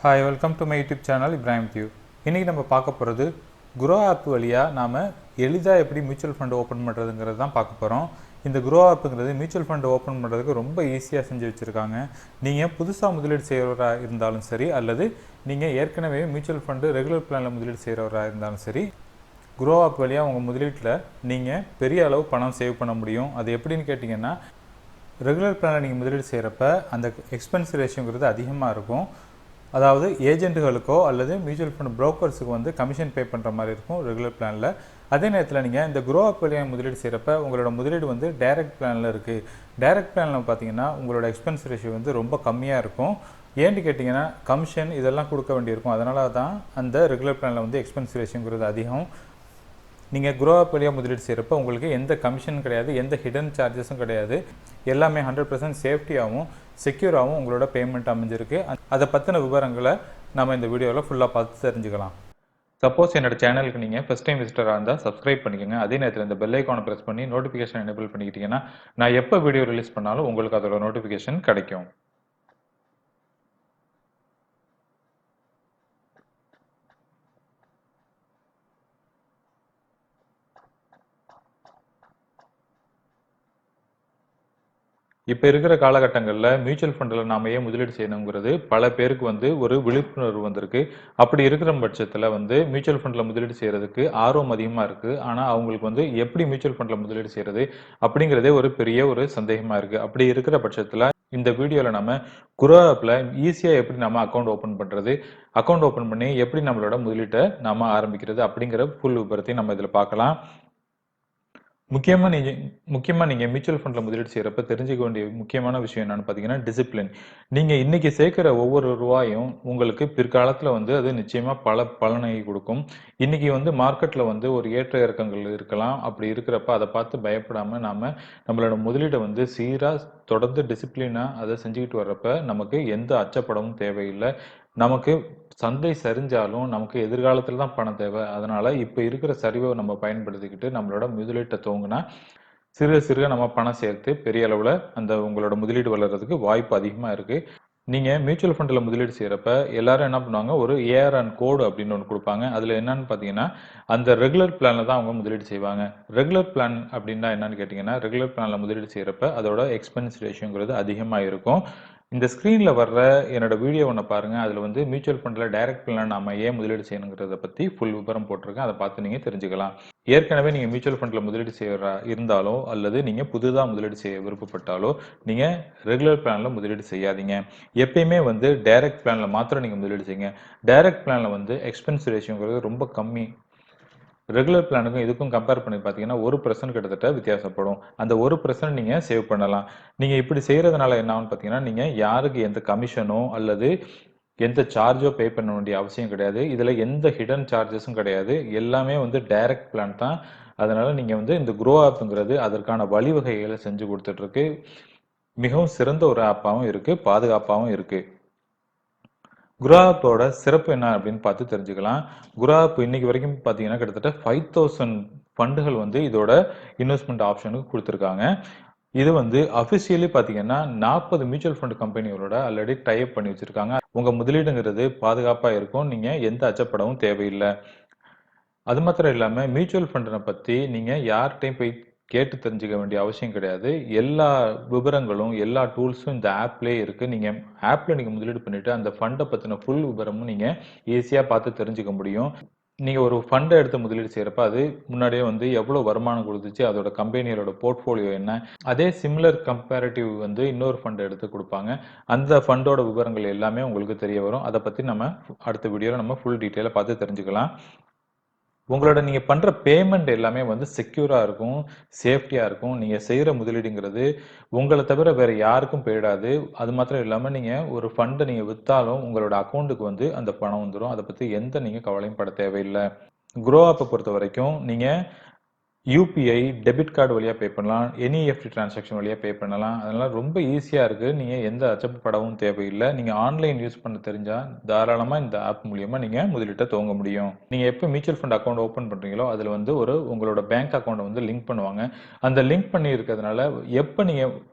Hi, welcome to my YouTube channel Ibrahim Tube. இன்னைக்கு நம்ம பார்க்க போகிறது Groww app வழியாக நாம் எளிதாக எப்படி மியூச்சுவல் ஃபண்ட் ஓப்பன் பண்ணுறதுங்கிறது தான் பார்க்க போகிறோம். இந்த Groww appங்கிறது மியூச்சுவல் ஃபண்ட் ஓப்பன் பண்ணுறதுக்கு ரொம்ப ஈஸியாக செஞ்சு வச்சுருக்காங்க. நீங்கள் புதுசாக முதலீடு செய்கிறவராக இருந்தாலும் சரி, அல்லது நீங்கள் ஏற்கனவே மியூச்சுவல் ஃபண்டு ரெகுலர் பிளானில் முதலீடு செய்கிறவராக இருந்தாலும் சரி, Groww app வழியாக உங்கள் முதலீட்டில் நீங்கள் பெரிய அளவு பணம் சேவ் பண்ண முடியும். அது எப்படின்னு கேட்டிங்கன்னா, ரெகுலர் பிளானில் நீங்கள் முதலீடு செய்கிறப்ப அந்த எக்ஸ்பென்ஸ் ரேஷியோங்கிறது அதிகமாக இருக்கும். அதாவது ஏஜென்ட்டுகளுக்கோ அல்லது மியூச்சுவல் ஃபண்ட் புரோக்கர்ஸுக்கு வந்து கமிஷன் பே பண்ணுற மாதிரி இருக்கும் ரெகுலர் பிளானில். அதே நேரத்தில் நீங்கள் இந்த Groww app வழியாக முதலீடு செய்கிறப்ப உங்களோட முதலீடு வந்து டைரக்ட் பிளானில் இருக்குது. டைரக்ட் பிளானில் பார்த்தீங்கன்னா உங்களோட எக்ஸ்பென்ஸ் ரேஷியோ வந்து ரொம்ப கம்மியாக இருக்கும். ஏன்னு கேட்டிங்கன்னா கமிஷன் இதெல்லாம் கொடுக்க வேண்டியிருக்கும். அதனால தான் அந்த ரெகுலர் பிளானில் வந்து எக்ஸ்பென்ஸ் ரேஷியோங்கிறது அதிகம். நீங்கள் Groww app வழியாக முதலீடு செய்கிறப்ப உங்களுக்கு எந்த கமிஷனும் கிடையாது, எந்த ஹிடன் சார்ஜஸும் கிடையாது. எல்லாமே 100% சேஃப்டியாகவும் செக்யூராகவும் உங்களோட பேமெண்ட் அமைஞ்சிருக்கு. அதை பற்றின விவரங்களை நம்ம இந்த வீடியோவில் ஃபுல்லாக பார்த்து தெரிஞ்சுக்கலாம். சப்போஸ் என்னோட சேனலுக்கு நீங்கள் ஃபஸ்ட் டைம் விசிட்டராக இருந்தால் சப்ஸ்கிரைப் பண்ணிக்கோங்க. அதே நேரத்தில் இந்த பெல் ஐக்கானை ப்ரெஸ் பண்ணி நோட்டிஃபிகேஷன் எனேபிள் பண்ணிக்கிட்டீங்கன்னா நான் எப்போ வீடியோ ரிலீஸ் பண்ணாலும் உங்களுக்கு அதோட நோட்டிஃபிகேஷன் கிடைக்கும். இப்போ இருக்கிற காலகட்டங்களில் மியூச்சுவல் ஃபண்டில் நாம் ஏன் முதலீடு செய்யணுங்கிறது பல பேருக்கு வந்து ஒரு விழிப்புணர்வு வந்திருக்கு. அப்படி இருக்கிற பட்சத்தில் வந்து மியூச்சுவல் ஃபண்டில் முதலீடு செய்கிறதுக்கு ஆர்வம் அதிகமாக இருக்குது. ஆனால் அவங்களுக்கு வந்து எப்படி மியூச்சுவல் ஃபண்டில் முதலீடு செய்கிறது அப்படிங்கிறதே ஒரு பெரிய ஒரு சந்தேகமாக இருக்குது. அப்படி இருக்கிற பட்சத்தில் இந்த வீடியோவில் நம்ம Groww appல ஈஸியாக எப்படி நம்ம அக்கௌண்ட் ஓப்பன் பண்ணுறது, அக்கௌண்ட் ஓப்பன் பண்ணி எப்படி நம்மளோட முதலீட்டை நாம் ஆரம்பிக்கிறது அப்படிங்கிற ஃபுல் விபரத்தையும் நம்ம இதில் பார்க்கலாம். முக்கியமா நீங்க மியூச்சுவல் ஃபண்ட்ல முதலீடு செய்யறப்ப தெரிஞ்சுக்க வேண்டிய முக்கியமான விஷயம் என்னன்னு பாத்தீங்கன்னா டிசிப்ளின். நீங்க இன்னைக்கு சேர்க்கிற ஒவ்வொரு ரூபாயும் உங்களுக்கு பிற்காலத்துல வந்து அது நிச்சயமா பல பலனை கொடுக்கும். இன்னைக்கு வந்து மார்க்கெட்ல வந்து ஒரு ஏற்ற இறக்கங்கள் இருக்கலாம். அப்படி இருக்கிறப்ப அதை பார்த்து பயப்படாம நாம நம்மளோட முதலீடை வந்து சீரா தொடர்ந்து டிசிப்ளினா அதை செஞ்சுக்கிட்டு வர்றப்ப நமக்கு எந்த அச்சப்படமும் தேவையில்லை. நமக்கு சந்தை சரிஞ்சாலும் நமக்கு எதிர்காலத்துல தான் பணம் தேவை. அதனால இப்ப இருக்கிற சரிவை நம்ம பயன்படுத்திக்கிட்டு நம்மளோட முதலீட்டை துவங்கினா சிறுக சிறுக நம்ம பணம் சேர்த்து பெரிய அளவுல அந்த உங்களோட முதலீடு வளர்றதுக்கு வாய்ப்பு அதிகமா இருக்கு. நீங்க மியூச்சுவல் ஃபண்ட்ல முதலீடு செய்யறப்ப எல்லாரும் என்ன பண்ணுவாங்க, ஒரு ஏஆர்என் கோடு அப்படின்னு ஒன்று கொடுப்பாங்க. அதுல என்னன்னு பாத்தீங்கன்னா அந்த ரெகுலர் பிளான்ல தான் அவங்க முதலீடு செய்வாங்க. ரெகுலர் பிளான் அப்படின்னா என்னன்னு கேட்டீங்கன்னா, ரெகுலர் பிளான்ல முதலீடு செய்யறப்ப அதோட எக்ஸ்பென்ஸ் ரேஷியோங்கிறது அதிகமா இருக்கும். இந்த ஸ்க்ரீன்ல வர்ற என்னோட வீடியோ ஒன்று பாருங்க. அதில் வந்து மியூச்சுவல் ஃபண்டில் டைரக்ட் பிளான் நம்ம ஏன் முதலீடு செய்யணுங்கிறத பற்றி ஃபுல் விவரம் போட்டிருக்கேன். அதை பார்த்து நீங்கள் தெரிஞ்சுக்கலாம். ஏற்கனவே நீங்கள் மியூச்சுவல் ஃபண்டில் முதலீடு செய்யறா இருந்தாலோ அல்லது நீங்கள் புதுதாக முதலீடு செய்ய விருப்பப்பட்டாலோ நீங்கள் ரெகுலர் பிளானில் முதலீடு செய்யாதீங்க. எப்பயுமே வந்து டைரக்ட் பிளானில் மாத்திரம் நீங்கள் முதலீடு செய்யுங்க. டைரக்ட் பிளானில் வந்து எக்ஸ்பென்ஸ் ரேஷியோங்கிறது ரொம்ப கம்மி. ரெகுலர் பிளானுக்கும் இதுக்கும் கம்பேர் பண்ணி பார்த்தீங்கன்னா 1% கிட்டத்தட்ட வித்தியாசப்படும். அந்த 1% நீங்கள் சேவ் பண்ணலாம். நீங்கள் இப்படி செய்கிறதுனால என்ன ஆகும்னு பார்த்தீங்கன்னா, நீங்கள் யாருக்கு எந்த கமிஷனோ அல்லது எந்த சார்ஜோ பே பண்ண வேண்டிய அவசியம் கிடையாது. இதில் எந்த ஹிடன் சார்ஜஸும் கிடையாது. எல்லாமே வந்து டைரக்ட் பிளான் தான். அதனால நீங்கள் வந்து இந்த Groww appங்கிறது அதற்கான வழிவகைகளை செஞ்சு கொடுத்துட்ருக்கு. மிகவும் சிறந்த ஒரு ஆப்பாகவும் இருக்கு, பாதுகாப்பாகவும் இருக்கு. Groww appோட சிறப்பு என்ன அப்படின்னு பார்த்து தெரிஞ்சுக்கலாம். Groww app இன்னைக்கு வரைக்கும் பார்த்தீங்கன்னா கிட்டத்தட்ட 5000 ஃபண்டுகள் வந்து இதோட இன்வெஸ்ட்மெண்ட் ஆப்ஷனுக்கு கொடுத்துருக்காங்க. இது வந்து அஃபிஷியலி பார்த்தீங்கன்னா 40 மியூச்சுவல் ஃபண்ட் கம்பெனிகளோட ஆல்ரெடி டை அப் பண்ணி வச்சிருக்காங்க. உங்க முதலீடுங்கிறது பாதுகாப்பா இருக்கும். நீங்க எந்த அச்சப்படவும் தேவையில்லை. அது மாத்திரம் இல்லாம மியூச்சுவல் ஃபண்டை பத்தி நீங்க யார்கிட்டையும் போய் கேட்டு தெரிஞ்சுக்க வேண்டிய அவசியம் கிடையாது. எல்லா விவரங்களும் எல்லா டூல்ஸும் இந்த ஆப்லயே இருக்கு. நீங்க ஆப்ல நீங்க முதலீடு பண்ணிட்டு அந்த ஃபண்டை பத்தின ஃபுல் விவரமும் நீங்க ஈஸியா பார்த்து தெரிஞ்சுக்க முடியும். நீங்க ஒரு ஃபண்டை எடுத்து முதலீடு செய்யறப்ப அது முன்னாடியே வந்து எவ்வளவு வருமானம் கொடுத்துச்சு, அதோட கம்பெனியோட போர்ட்ஃபோலியோ என்ன, அதே சிமிலர் கம்பேரிட்டிவ் வந்து இன்னொரு ஃபண்ட் எடுத்து கொடுப்பாங்க. அந்த ஃபண்டோட விவரங்கள் எல்லாமே உங்களுக்கு தெரிய வரும். அதை பத்தி நம்ம அடுத்த வீடியோல நம்ம ஃபுல் டீட்டெயிலா பார்த்து தெரிஞ்சுக்கலாம். உங்களோட நீங்க பண்ற பேமெண்ட் எல்லாமே வந்து செக்யூரா இருக்கும், சேஃப்டியா இருக்கும். நீங்க செய்யற முதலீடுங்கிறது உங்கள தவிர வேற யாருக்கும் போயிடாது. அது மாத்திரம் இல்லாம நீங்க ஒரு ஃபண்ட நீங்க வித்தாலும் உங்களோட அக்கவுண்ட்க்கு வந்து அந்த பணம் வந்துரும். அத பத்தி எந்த நீங்க கவலையும் பட தேவையில்ல. Groww app பொறுத்தவரைக்கும் நீங்க யூபிஐ, டெபிட் கார்டு வழியா பே பண்ணலாம். என்இஎஃப்டி டிரான்சாக்ஷன் வழியா பே பண்ணலாம். அதனால ரொம்ப ஈஸியா இருக்கு. நீங்க எந்த அச்சப்படவும் தேவையில்லை. நீங்க ஆன்லைன் யூஸ் பண்ண தெரிஞ்சா தாராளமா இந்த ஆப் மூலியமா நீங்க முதலீட்டை துவங்க முடியும். நீங்க எப்ப மியூச்சுவல் ஃபண்ட் அக்கவுண்ட் ஓபன் பண்றீங்களோ அதுல வந்து உங்களோட பேங்க் அக்கவுண்ட் வந்து லிங்க் பண்ணுவாங்க. அந்த லிங்க் பண்ணி இருக்கிறதுனால எப்ப நீங்க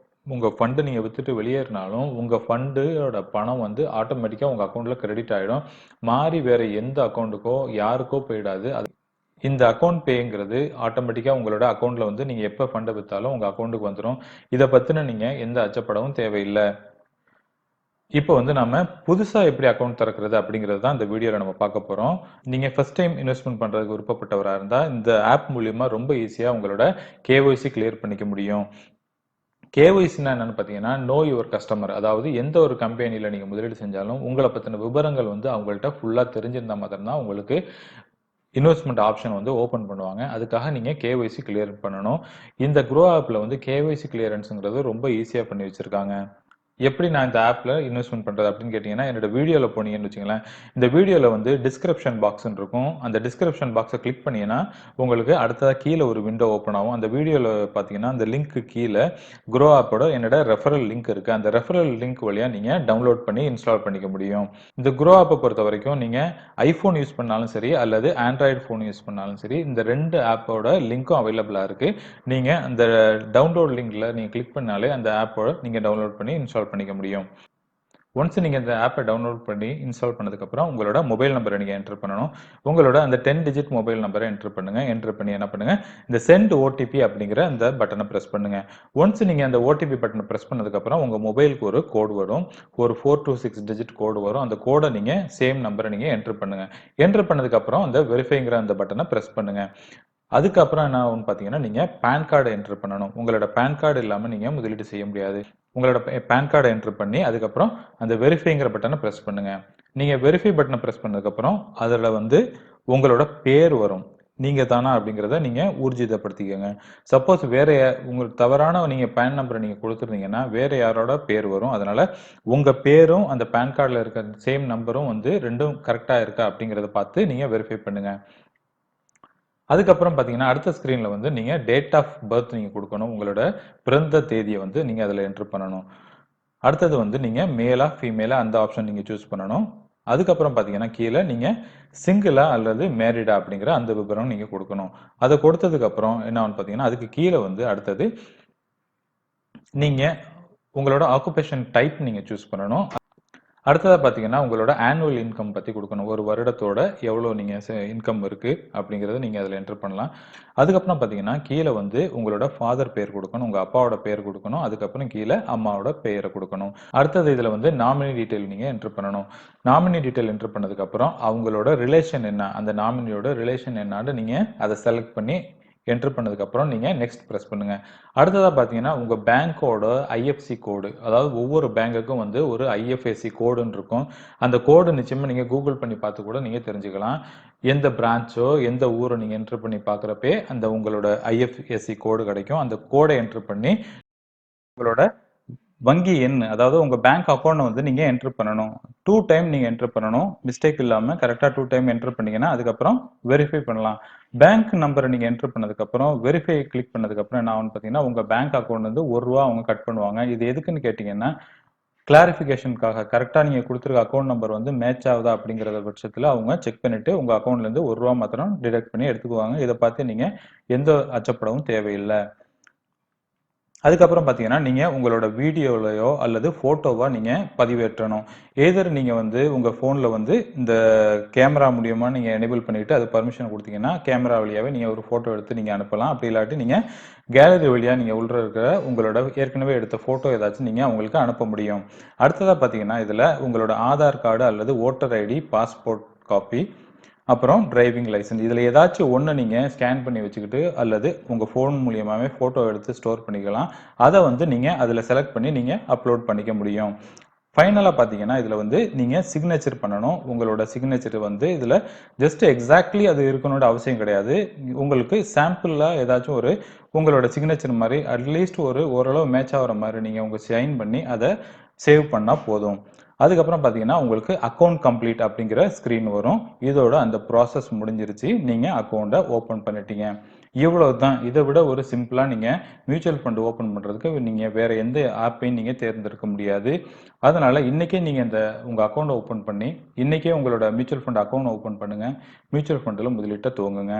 உங்க ஃபண்ட் நீங்க வித்துட்டு வெளியேறினாலும், உங்க ஃபண்டோட பணம் வந்து ஆட்டோமேட்டிக்கா உங்க அக்கவுண்ட்ல கிரெடிட் ஆயிடும். மாறி வேற எந்த அக்கவுண்ட்டுக்கோ, யாருக்கோ போயிடாது. இந்த அக்கவுண்ட் பேங்கிறது ஆட்டோமேட்டிக்கா உங்களோட அக்கவுண்ட்ல வந்து நீங்க எப்ப ஃபண்ட வித்தாலும் உங்க அக்கவுண்ட்க்கு வந்துரும். இத பத்தின நீங்க எந்த அச்சப்படவும் தேவையில்ல. இப்போ வந்து நாம புதுசா எப்படி அக்கவுண்ட் திறக்கிறது அப்படிங்கிறது தான் இந்த வீடியோல நம்ம பார்க்க போறோம். நீங்க ஃபர்ஸ்ட் டைம் இன்வெஸ்ட்மென்ட் பண்றதுக்கு விருப்பப்பட்டவரா இருந்தா, இந்த ஆப் மூலியமா ரொம்ப ஈஸியா உங்களோட கேஒய்சி கிளியர் பண்ணிக்க முடியும். கேஒய்சின்னா என்னன்னு பார்த்தீங்கன்னா, நோ யுவர் கஸ்டமர். அதாவது எந்த ஒரு கம்பெனில நீங்க முதலீடு செஞ்சாலும், உங்கள பத்தின விவரங்கள் வந்து அவங்கள்ட்ட ஃபுல்லா தெரிஞ்சிருந்தா மாத்திரம் தான் உங்களுக்கு இன்வெஸ்ட்மென்ட் ஆப்ஷன் வந்து ஓப்பன் பண்ணுவாங்க. அதுக்காக நீங்க கேஒய்சி கிளியர் பண்ணணும். இந்த Groww ஆப்ல வந்து கேஒய்சி கிளியரன்ஸ்ங்கிறது ரொம்ப ஈஸியா பண்ணி வச்சிருக்காங்க. எப்படி நான் இந்த ஆப்ல இன்வெஸ்ட்மென்ட் பண்றது அப்படின்னு கேட்டீங்கன்னா, என்னோட வீடியோல போனீங்கன்னு வச்சுக்கங்களேன், இந்த வீடியோல வந்து டிஸ்கிரிப்ஷன் பாக்ஸ்ன்னு இருக்கும். அந்த டிஸ்கிரிப்ஷன் பாக்ஸ கிளிக் பண்ணீங்கன்னா, உங்களுக்கு அடுத்ததா கீழ ஒரு விண்டோ ஓப்பன் ஆகும். அந்த வீடியோல பார்த்தீங்கன்னா, அந்த லிங்க்கு கீழ Groww ஆப்போட என்னோட ரெஃபரல் லிங்க் இருக்கு. அந்த ரெஃபரல் லிங்க் வழியா நீங்க டவுன்லோட் பண்ணி இன்ஸ்டால் பண்ணிக்க முடியும். இந்த Groww ஆப்ப பொறுத்தவரைக்கும் நீங்க iPhone யூஸ் பண்ணாலும் சரி, அல்லது Android ஃபோன் யூஸ் பண்ணாலும் சரி, இந்த 2 ஆப்போட லிங்க்கும் அவைலபிளா இருக்கு. நீங்க அந்த டவுன்லோட் லிங்க்ல நீங்க கிளிக் பண்ணாலே அந்த ஆப்போட நீங்க டவுன்லோட் பண்ணி இன்ஸ்டால் பண்ணிக்க முடியும். ஒன்ஸ் நீங்க இந்த ஆப்ப டவுன்லோட் பண்ணி இன்ஸ்டால் பண்ணதுக்கப்புறம், உங்களோட மொபைல் நம்பர நீங்க என்டர் பண்ணணும். உங்களோட அந்த 10 டிஜிட் மொபைல் நம்பர என்டர் பண்ணுங்க. என்டர் பண்ணி என்ன பண்ணுங்க, இந்த செண்ட் ஓடிபி அப்படிங்கிற அந்த பட்டன பிரஸ் பண்ணுங்க. ஒன்ஸ் நீங்க அந்த ஓடிபி பட்டன பிரஸ் பண்ணதுக்கப்புறம், உங்க மொபைலுக்கு ஒரு கோடு வரும். ஒரு 4 to 6 டிஜிட் கோடு வரும். அந்த கோட நீங்க சேம் நம்பர நீங்க என்டர் பண்ணுங்க. என்டர் பண்ணதுக்கப்புறம், அந்த வெரிஃபைங்கிற அந்த பட்டன பிரஸ் பண்ணுங்க. அதுக்கப்புறம் என்ன ஆகும்னு பார்த்தீங்கன்னா, நீங்க பான் கார்ட என்டர் பண்ணணும். உங்களோட பான் கார்டு இல்லாம நீங்க முதலீடு செய்ய முடியாது. உங்களோட பான் கார்ட என்டர் பண்ணி, அதுக்கப்புறம் அந்த வெரிஃபைங்கிற பட்டன பிரஸ் பண்ணுங்க. நீங்க வெரிஃபை பட்டன பிரஸ் பண்ணதுக்கப்புறம், அதுல வந்து உங்களோட பேர் வரும். நீங்க தானா அப்படிங்கிறத நீங்க ஊர்ஜிதப்படுத்திக்கங்க. சப்போஸ் வேற உங்களுக்கு தவறான நீங்க பான் நம்பர நீங்க குடுத்திருந்தீங்கன்னா, வேற யாரோட பேர் வரும். அதனால உங்க பேரும், அந்த பான் கார்ட்ல இருக்க சேம் நம்பரும் வந்து 2ம் கரெக்ட்டா இருக்கா அப்படிங்கிறத பார்த்து நீங்க வெரிஃபை பண்ணுங்க. அதுக்கப்புறம் பார்த்தீங்கன்னா, அடுத்த ஸ்க்ரீன்ல வந்து நீங்க டேட் ஆஃப் பர்த் நீங்க குடுக்கணும். உங்களோட பிறந்த தேதிய வந்து நீங்க அதுல என்டர் பண்ணணும். அடுத்தது வந்து நீங்க மேலா, ஃபீமேலா அந்த ஆப்ஷன் நீங்க சூஸ் பண்ணணும். அதுக்கப்புறம் பார்த்தீங்கன்னா, கீழ நீங்க சிங்கிளா அல்லது மேரிடா அப்படிங்கிற அந்த விபரம் நீங்க குடுக்கணும். அத கொடுத்ததுக்கு அப்புறம் என்ன ஆகும்னு பார்த்தீங்கன்னா, அதுக்கு கீழ வந்து அடுத்தது நீங்க உங்களோட ஆக்குபேஷன் டைப் நீங்க சூஸ் பண்ணணும். அடுத்ததா பார்த்தீங்கன்னா, உங்களோட ஆனுவல் இன்கம் பத்தி குடுக்கணும். ஒரு வருடத்தோட எவ்வளோ நீங்க இன்கம் இருக்கு அப்படிங்கிறத நீங்க அதுல என்டர் பண்ணலாம். அதுக்கப்புறம் பார்த்தீங்கன்னா, கீழ வந்து உங்களோட ஃபாதர் பேர் குடுக்கணும். உங்க அப்பாவோட பேர் குடுக்கணும். அதுக்கப்புறம் கீழ அம்மாவோட பெயர குடுக்கணும். அடுத்தது இதுல வந்து நாமினி டீட்டெயில் நீங்க என்டர் பண்ணணும். நாமினி டீட்டெயில் என்டர் பண்ணதுக்கப்புறம், அவங்களோட ரிலேஷன் என்ன? அந்த நாமினியோட ரிலேஷன் என்னான்னு நீங்க அத செலக்ட் பண்ணி என்டர் பண்ணதுக்கப்புறம் நீங்க நெக்ஸ்ட் பிரஸ் பண்ணுங்க. அடுத்ததா பார்த்தீங்கன்னா, உங்க பேங்கோட ஐஎஃப்எஸ்சி கோடு. அதாவது ஒவ்வொரு பேங்குக்கும் வந்து ஒரு ஐஎஃப்எஸ்சி கோடுன்னு இருக்கும். அந்த கோடு நிச்சயமா நீங்க கூகுள் பண்ணி பார்த்து கூட நீங்க தெரிஞ்சுக்கலாம். எந்த பிரான்ச்சோ, எந்த ஊரோ நீங்க என்டர் பண்ணி பார்க்குறப்பயே, அந்த உங்களோட ஐஎஃப்எஸ்சி கோடு கிடைக்கும். அந்த கோட என்டர் பண்ணி உங்களோட வங்கி எண், அதாவது உங்க பேங்க் அக்கவுண்ட் வந்து நீங்க என்டர் பண்ணணும். 2 டைம் நீங்க என்டர் பண்ணணும். மிஸ்டேக் இல்லாம கரெக்ட்டா 2 டைம் என்டர் பண்ணீங்கன்னா, அதுக்கப்புறம் வெரிஃபை பண்ணலாம். பேங்க் நம்பர நீங்க என்டர் பண்ணதுக்கப்புறம், வெரிஃபை கிளிக் பண்ணதுக்கப்புறம் என்ன ஆகும்னு பார்த்தீங்கன்னா, உங்க பேங்க் அக்கவுண்ட்ல இருந்து ரூ. 1 அவங்க கட் பண்ணுவாங்க. இது எதுக்குன்னு கேட்டீங்கன்னா, கிளாரிஃபிகேஷனுக்காக கரெக்ட்டா நீங்க குடுத்திருக்க அக்கவுண்ட் நம்பர் வந்து மேட்ச் ஆகுதா அப்படிங்கிற பட்சத்துல அவங்க செக் பண்ணிட்டு, உங்க அக்கவுண்ட்ல இருந்து ரூ. 1 மாத்திரம் டிடக்ட் பண்ணி எடுத்துக்குவாங்க. இத பார்த்து நீங்க எந்த அச்சப்படவும் தேவையில்ல. அதுக்கப்புறம் பார்த்தீங்கன்னா, நீங்க உங்களோட வீடியோலயோ அல்லது ஃபோட்டோவா நீங்க பதிவேற்றணும். எய்தர் நீங்க வந்து உங்க ஃபோன்ல வந்து இந்த கேமரா மூலியமா நீங்க எனேபிள் பண்ணிட்டு அது பெர்மிஷன் குடுத்தீங்கன்னா, கேமரா வழியாவே நீங்க ஒரு ஃபோட்டோ எடுத்து நீங்க அனுப்பலாம். அப்படி இல்லாட்டி நீங்க கேலரி வழியா நீங்க உள்ள இருக்கிற உங்களோட ஏற்கனவே எடுத்த ஃபோட்டோ ஏதாச்சும் நீங்க அவங்களுக்கு அனுப்ப முடியும். அடுத்ததா பார்த்தீங்கன்னா, இதுல உங்களோட ஆதார் கார்டு அல்லது வோட்டர் ஐடி, பாஸ்போர்ட் காப்பி, அப்புறம் டிரைவிங் லைசென்ஸ். இதுல ஏதாச்சும் ஒண்ண நீங்க ஸ்கேன் பண்ணி வச்சுக்கிட்டு, அல்லது உங்க ஃபோன் மூலியமாவே ஃபோட்டோ எடுத்து ஸ்டோர் பண்ணிக்கலாம். அத வந்து நீங்க அதுல செலக்ட் பண்ணி நீங்க அப்லோட் பண்ணிக்க முடியும். ஃபைனலா பார்த்தீங்கன்னா, இதுல வந்து நீங்க சிக்னேச்சர் பண்ணணும். உங்களோட சிக்னேச்சர் வந்து இதுல ஜஸ்ட் எக்ஸாக்ட்லி அது இருக்கணும்னு அவசியம் கிடையாது. உங்களுக்கு சாம்பிளா ஏதாச்சும் ஒரு உங்களோட சிக்னேச்சர் மாரி அட்லீஸ்ட் ஒரு ஓரளவு மேட்ச் ஆகுற மாரி நீங்க உங்க சைன் பண்ணி அத சேவ் பண்ணா போதும். அதுக்கப்புறம் பார்த்தீங்கன்னா, உங்களுக்கு அக்கவுண்ட் கம்ப்ளீட் அப்படிங்கிற ஸ்க்ரீன் வரும். இதோட அந்த ப்ராசஸ் முடிஞ்சிருச்சு. நீங்க அக்கவுண்ட்ட ஓப்பன் பண்ணிட்டீங்க. இவ்வளவுதான். இத விட ஒரு சிம்பிளா நீங்க மியூச்சுவல் ஃபண்ட் ஓப்பன் பண்றதுக்கு நீங்க வேற எந்த ஆப்பையும் நீங்க தேர்ந்தெடுக்க முடியாது. அதனால இன்னைக்கே நீங்க இந்த உங்க அக்கவுண்ட்ட ஓப்பன் பண்ணி, இன்னைக்கே உங்களோட மியூச்சுவல் ஃபண்ட் அக்கவுண்ட் ஓப்பன் பண்ணுங்க. மியூச்சுவல் ஃபண்ட்ல முதலீட்ட துவங்குங்க.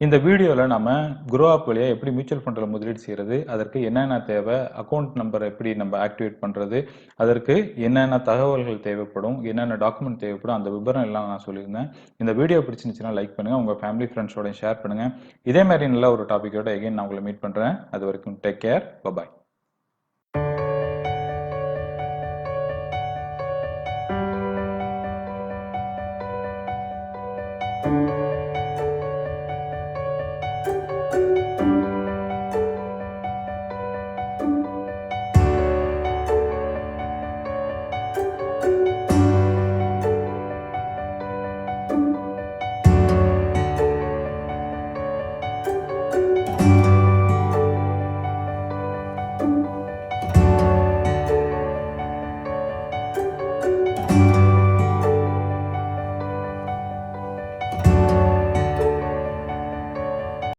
இந்த வீடியோல நம்ம Groww ஆப் வழியா எப்படி மியூச்சுவல் ஃபண்ட்ல முதலீடு செய்றது, அதற்கு என்னென்ன தேவை, அக்கவுண்ட் நம்பர் எப்படி நம்ம ஆக்டிவேட் பண்றது, அதற்கு என்னென்ன தகவல்கள் தேவைப்படும், என்னென்ன டாக்குமெண்ட் தேவைப்படும், அந்த விவரம் எல்லாம் நான் சொல்லியிருந்தேன். இந்த வீடியோ பிடிச்சிருந்துச்சுன்னா லைக் பண்ணுங்க, உங்க ஃபேமிலி ஃப்ரெண்ட்ஸோட ஷேர் பண்ணுங்க. இதே மாதிரி நல்ல ஒரு டாபிக்கோட எகைன் நான் உங்களை மீட் பண்றேன். அது வரைக்கும் டேக் கேர். பை.